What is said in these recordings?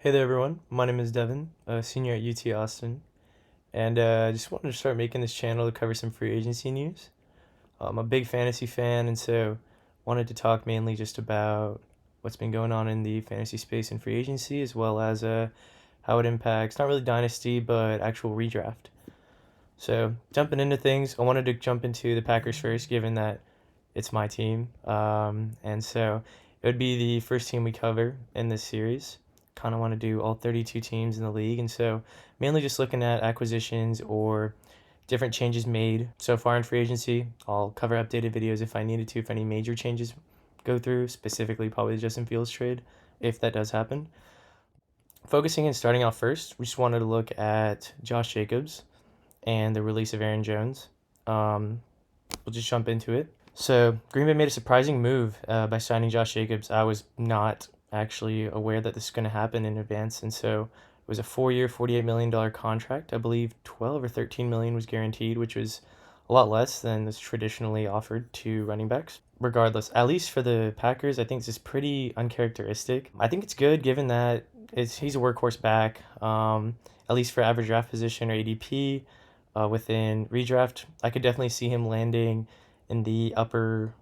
Hey there, everyone. My name is Devin, a senior at UT Austin, and I just wanted to start making this channel to cover some free agency news. I'm a big fantasy fan, and so wanted to talk mainly just about what's been going on in the fantasy space and free agency, as well as how it impacts not really dynasty, but actual redraft. So jumping into things, I wanted to jump into the Packers first, given that it's my team, and so it would be the first team we cover in this series. Kind of want to do all 32 teams in the league, and so mainly just looking at acquisitions or different changes made so far in free agency. I'll cover updated videos if I needed to, if any major changes go through, specifically probably the Justin Fields trade, if that does happen. Focusing and starting off first, we just wanted to look at Josh Jacobs and the release of Aaron Jones. We'll just jump into it. So Green Bay made a surprising move by signing Josh Jacobs. I was not actually aware that this was going to happen in advance, and so it was a 4-year, $48 million contract. I believe 12 or 13 million was guaranteed, which was a lot less than is traditionally offered to running backs. Regardless, at least for the Packers, I think this is pretty uncharacteristic. I think it's good given that he's a workhorse back, at least for average draft position or ADP. Within redraft, I could definitely see him landing in the upper,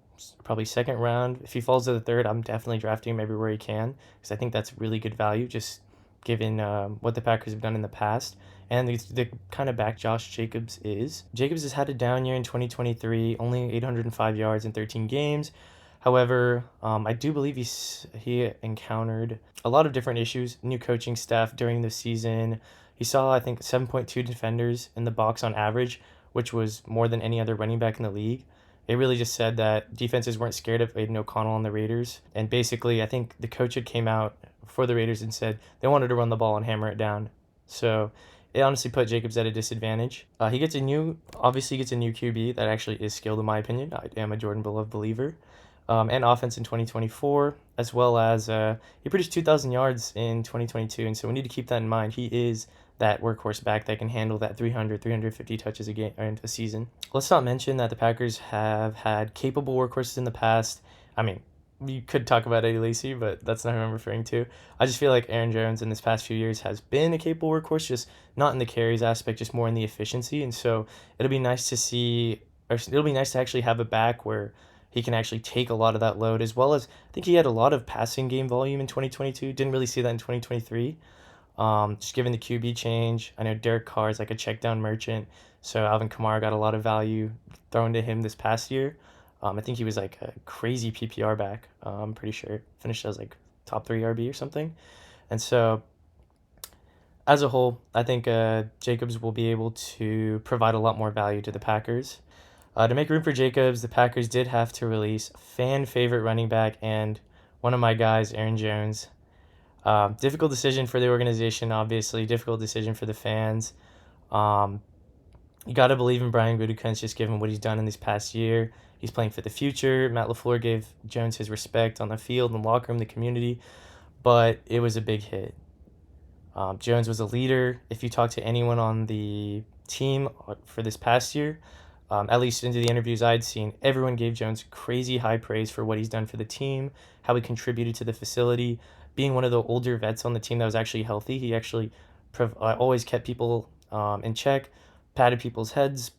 probably second round. If he falls to the third, I'm definitely drafting him everywhere he can because I think that's really good value, just given what the Packers have done in the past and the kind of back Josh Jacobs is. Jacobs has had a down year in 2023, only 805 yards in 13 games. However, I do believe he encountered a lot of different issues, new coaching staff during the season. He saw, I think, 7.2 defenders in the box on average, which was more than any other running back in the league. It really just said that defenses weren't scared of Aiden O'Connell on the Raiders. And basically, I think the coach had came out for the Raiders and said they wanted to run the ball and hammer it down. So it honestly put Jacobs at a disadvantage. Obviously gets a new QB that actually is skilled in my opinion. I am a Jordan Love believer. And offense in 2024, as well as he produced 2,000 yards in 2022. And so we need to keep that in mind. He is that workhorse back that can handle that 300, 350 touches a game or a season. Let's not mention that the Packers have had capable workhorses in the past. I mean, you could talk about Eddie Lacy, but that's not who I'm referring to. I just feel like Aaron Jones in this past few years has been a capable workhorse, just not in the carries aspect, just more in the efficiency. And so it'll be nice to see, or it'll be nice to actually have a back where he can actually take a lot of that load, as well as I think he had a lot of passing game volume in 2022. Didn't really see that in 2023. Just given the QB change, I know Derek Carr is like a check down merchant, so Alvin Kamara got a lot of value thrown to him this past year. I think he was like a crazy PPR back. I'm pretty sure finished as like top 3 RB or something. And so, as a whole, I think Jacobs will be able to provide a lot more value to the Packers. To make room for Jacobs, the Packers did have to release fan favorite running back and one of my guys, Aaron Jones. Difficult decision for the organization, obviously. Difficult decision for the fans. Um, you got to believe in Brian Gutekunst, just given what he's done in this past year. He's playing for the future. Matt LaFleur gave Jones his respect on the field, in the locker room, the community, but it was a big hit. Jones was a leader. If you talk to anyone on the team for this past year, at least into the interviews I'd seen, everyone gave Jones crazy high praise for what he's done for the team, how he contributed to the facility. Being one of the older vets on the team that was actually healthy, he actually always kept people in check, patted people's heads,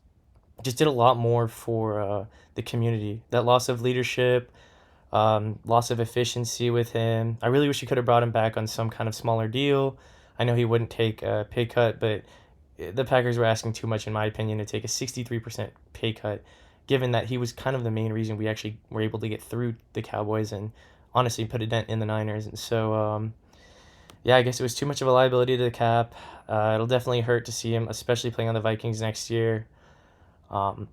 just did a lot more for the community. That loss of leadership, loss of efficiency with him. I really wish he could have brought him back on some kind of smaller deal. I know he wouldn't take a pay cut, but the Packers were asking too much, in my opinion, to take a 63% pay cut, given that he was kind of the main reason we actually were able to get through the Cowboys and honestly put a dent in the Niners. And so, yeah, I guess it was too much of a liability to the cap. It'll definitely hurt to see him, especially playing on the Vikings next year. Um,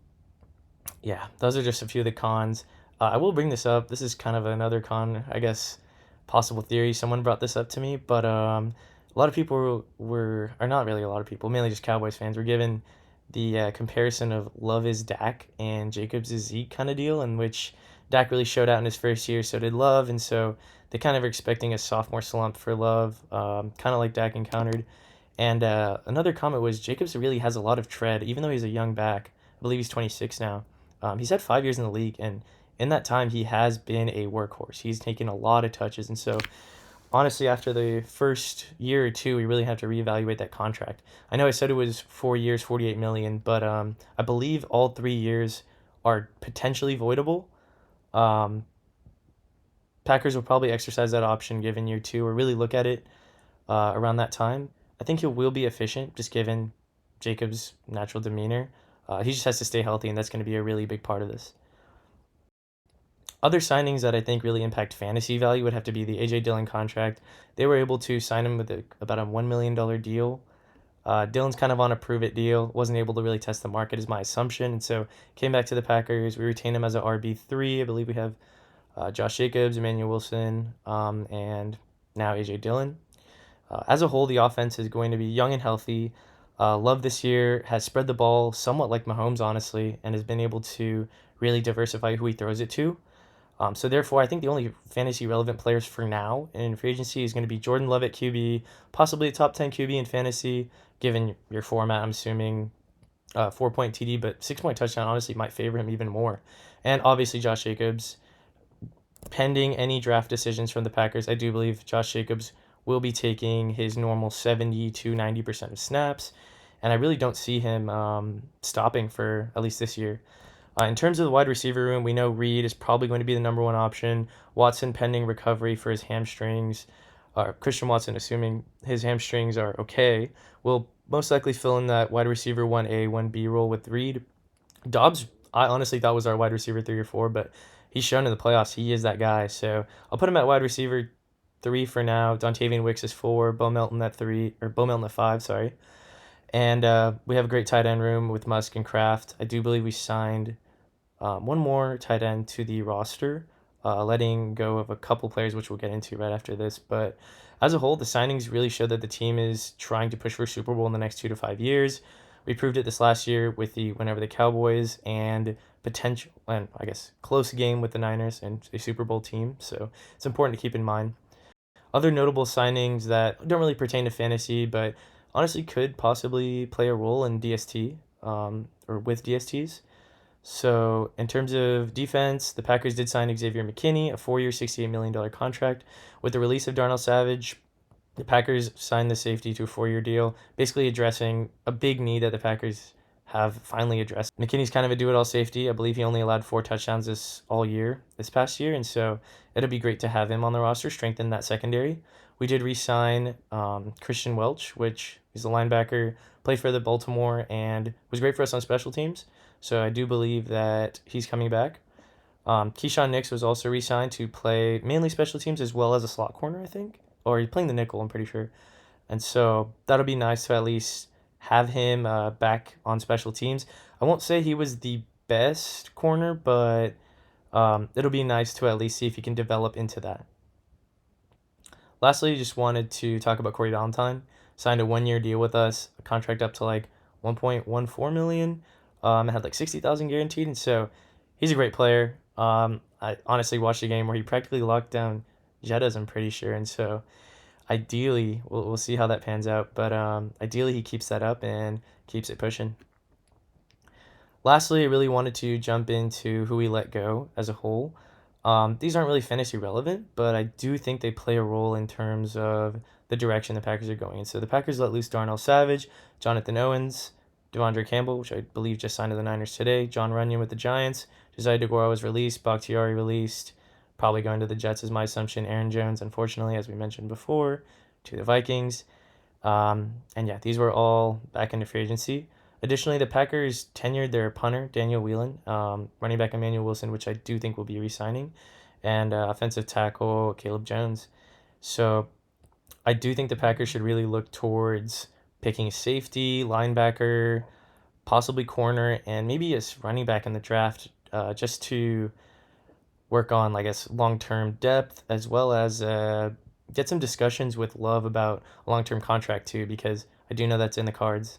yeah, those are just a few of the cons. I will bring this up. This is kind of another con, I guess, possible theory. Someone brought this up to me, but a lot of people or not really a lot of people, mainly just Cowboys fans, were given the comparison of Love is Dak and Jacobs is Zeke kind of deal, in which Dak really showed out in his first year, so did Love, and so they kind of are expecting a sophomore slump for Love, kind of like Dak encountered. And another comment was Jacobs really has a lot of tread, even though he's a young back. I believe he's 26 now. He's had 5 years in the league, and in that time, he has been a workhorse. He's taken a lot of touches, and so honestly, after the first year or two, we really have to reevaluate that contract. I know I said it was 4 years, 48 million, but I believe all 3 years are potentially voidable. Um, Packers will probably exercise that option given year two, or really look at it around that time. I think he will be efficient, just given Jacobs' natural demeanor. He just has to stay healthy, and that's going to be a really big part of this. Other signings that I think really impact fantasy value would have to be the AJ Dillon contract. They were able to sign him with about a $1 million deal. Dillon's kind of on a prove it deal. Wasn't able to really test the market, is my assumption, and so came back to the Packers. We retained him as an RB3. I believe we have Josh Jacobs, Emmanuel Wilson, and now AJ Dillon. As a whole, the offense is going to be young and healthy. Love this year has spread the ball somewhat like Mahomes, honestly, and has been able to really diversify who he throws it to. So therefore, I think the only fantasy relevant players for now in free agency is going to be Jordan Love at QB, possibly a top 10 QB in fantasy, given your format. I'm assuming 4 point TD, but 6 point touchdown honestly might favor him even more. And obviously Josh Jacobs. Pending any draft decisions from the Packers, I do believe Josh Jacobs will be taking his normal 70 to 90% of snaps, and I really don't see him stopping for at least this year. In terms of the wide receiver room, we know Reed is probably going to be the number one option. Watson pending recovery for his hamstrings. Christian Watson, assuming his hamstrings are okay, will most likely fill in that wide receiver 1A, 1B role with Reed. Dobbs, I honestly thought was our wide receiver 3 or 4, but he's shown in the playoffs he is that guy. So I'll put him at wide receiver 3 for now. Dontavian Wicks is 4, Bo Melton at 3, or Bo Melton at 5, sorry. And we have a great tight end room with Musk and Kraft. I do believe we signed one more tight end to the roster, letting go of a couple players, which we'll get into right after this. But as a whole, the signings really show that the team is trying to push for a Super Bowl in the next 2 to 5 years. We proved it this last year with the win over the Cowboys and potential, and I guess close game with the Niners and a Super Bowl team. So it's important to keep in mind. Other notable signings that don't really pertain to fantasy, but honestly could possibly play a role in DST or with DSTs. So, in terms of defense, the Packers did sign Xavier McKinney, a 4 year, $68 million contract. With the release of Darnell Savage, the Packers signed the safety to a 4 year deal, basically addressing a big need that the Packers have finally addressed. McKinney's kind of a do it all safety. I believe he only allowed 4 touchdowns this past year, and so it'll be great to have him on the roster, strengthen that secondary. We did re sign Christian Welch, which is a linebacker, played for the Baltimore, and was great for us on special teams. So I do believe that he's coming back. Keyshawn Nix was also re-signed to play mainly special teams as well as a slot corner, I think, or he's playing the nickel, I'm pretty sure. And so that'll be nice to at least have him back on special teams. I won't say he was the best corner, but it'll be nice to at least see if he can develop into that. Lastly, just wanted to talk about Corey Valentine. Signed a 1 year deal with us, a contract up to like 1.14 million. Had like 60,000 guaranteed, and so he's a great player. I honestly watched a game where he practically locked down Jettas, I'm pretty sure, and so ideally we'll see how that pans out. But ideally he keeps that up and keeps it pushing. Lastly, I really wanted to jump into who we let go as a whole. These aren't really fantasy relevant, but I do think they play a role in terms of the direction the Packers are going in. So the Packers let loose Darnell Savage, Jonathan Owens, Devondre Campbell, which I believe just signed to the Niners today, John Runyon with the Giants, Josiah DeGuara was released, Bakhtiari released, probably going to the Jets is my assumption. Aaron Jones, unfortunately, as we mentioned before, to the Vikings. And yeah, these were all back into free agency. Additionally, the Packers tenured their punter, Daniel Whelan, running back Emmanuel Wilson, which I do think will be re-signing, and offensive tackle Caleb Jones. So I do think the Packers should really look towards picking safety, linebacker, possibly corner, and maybe a running back in the draft, just to work on, I guess, long-term depth as well as get some discussions with Love about a long-term contract too, because I do know that's in the cards.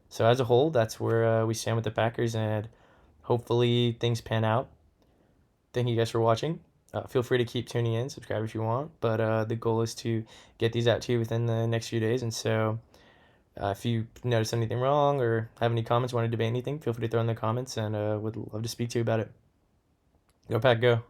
So as a whole, that's where we stand with the Packers, and hopefully things pan out. Thank you guys for watching. Feel free to keep tuning in, subscribe if you want, but the goal is to get these out to you within the next few days, and so if you notice anything wrong or have any comments, want to debate anything, feel free to throw in the comments, and would love to speak to you about it. Go Pack, go.